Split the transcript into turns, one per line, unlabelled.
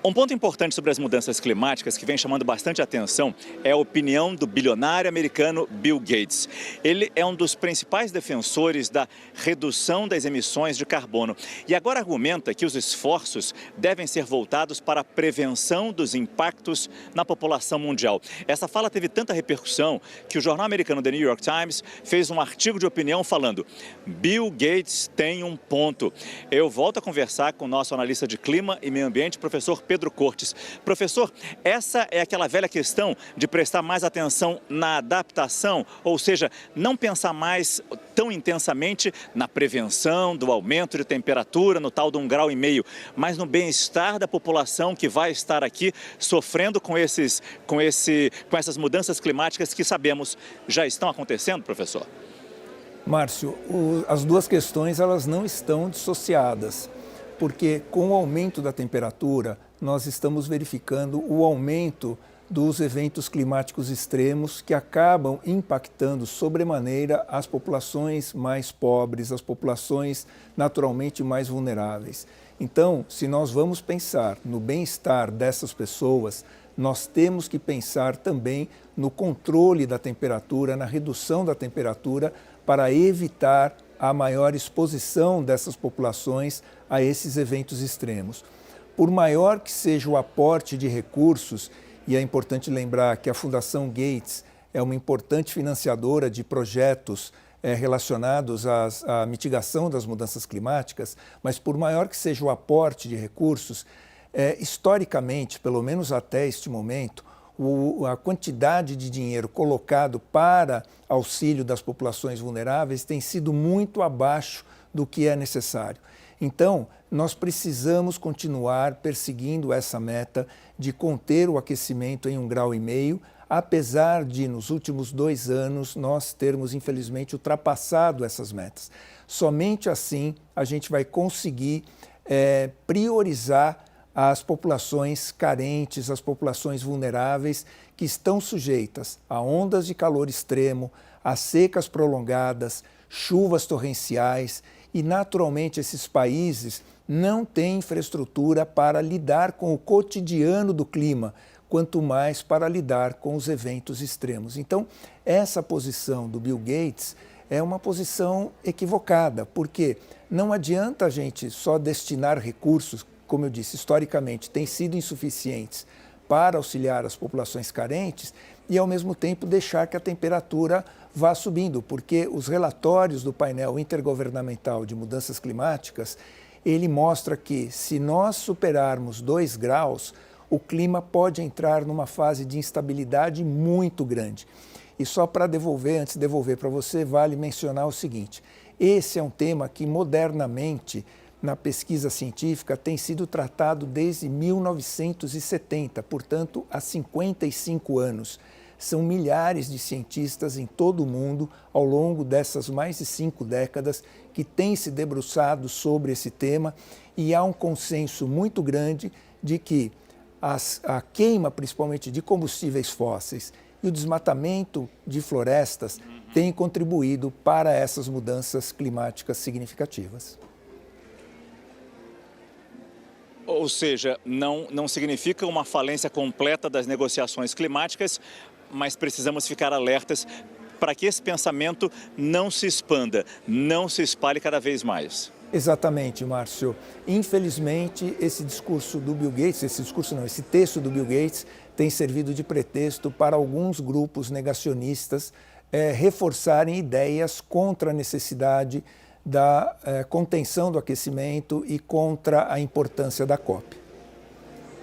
Um ponto importante sobre as mudanças climáticas que vem chamando bastante atenção é a opinião do bilionário americano Bill Gates. Ele é um dos principais defensores da redução das emissões de carbono e agora argumenta que os esforços devem ser voltados para a prevenção dos impactos na população mundial. Essa fala teve tanta repercussão que o jornal americano The New York Times fez um artigo de opinião falando: Bill Gates tem um ponto. Eu volto a conversar com o nosso analista de clima e meio ambiente, professor Pedro Cortes. Professor, essa é aquela velha questão de prestar mais atenção na adaptação, ou seja, não pensar mais tão intensamente na prevenção do aumento de temperatura, no tal de 1,5 grau, mas no bem-estar da população que vai estar aqui sofrendo com essas mudanças climáticas que sabemos já estão acontecendo, professor?
Márcio, as duas questões elas não estão dissociadas, porque com o aumento da temperatura, nós estamos verificando o aumento dos eventos climáticos extremos que acabam impactando sobremaneira as populações mais pobres, as populações naturalmente mais vulneráveis. Então, se nós vamos pensar no bem-estar dessas pessoas, nós temos que pensar também no controle da temperatura, na redução da temperatura, para evitar a maior exposição dessas populações a esses eventos extremos. Por maior que seja o aporte de recursos, e é importante lembrar que a Fundação Gates é uma importante financiadora de projetos relacionados à mitigação das mudanças climáticas, mas por maior que seja o aporte de recursos, historicamente, pelo menos até este momento, a quantidade de dinheiro colocado para auxílio das populações vulneráveis tem sido muito abaixo do que é necessário. Então, nós precisamos continuar perseguindo essa meta de conter o aquecimento em 1,5 grau, apesar de, nos últimos 2 anos, nós termos, infelizmente, ultrapassado essas metas. Somente assim a gente vai conseguir priorizar as populações carentes, as populações vulneráveis que estão sujeitas a ondas de calor extremo, a secas prolongadas, chuvas torrenciais e, naturalmente, esses países não têm infraestrutura para lidar com o cotidiano do clima, quanto mais para lidar com os eventos extremos. Então, essa posição do Bill Gates é uma posição equivocada, porque não adianta a gente só destinar recursos, como eu disse, historicamente, têm sido insuficientes para auxiliar as populações carentes e, ao mesmo tempo, deixar que a temperatura vá subindo, porque os relatórios do painel intergovernamental de mudanças climáticas, ele mostra que, se nós superarmos 2 graus, o clima pode entrar numa fase de instabilidade muito grande. E só para devolver, antes de devolver para você, vale mencionar o seguinte: esse é um tema que, modernamente, na pesquisa científica, tem sido tratado desde 1970, portanto, há 55 anos. São milhares de cientistas em todo o mundo, ao longo dessas mais de 5 décadas, que têm se debruçado sobre esse tema, e há um consenso muito grande de que a queima, principalmente de combustíveis fósseis, e o desmatamento de florestas têm contribuído para essas mudanças climáticas significativas.
Ou seja, não significa uma falência completa das negociações climáticas, mas precisamos ficar alertas para que esse pensamento não se expanda, não se espalhe cada vez mais.
Exatamente, Márcio. Infelizmente, esse discurso do Bill Gates, esse texto do Bill Gates tem servido de pretexto para alguns grupos negacionistas reforçarem ideias contra a necessidade da contenção do aquecimento e contra a importância da COP.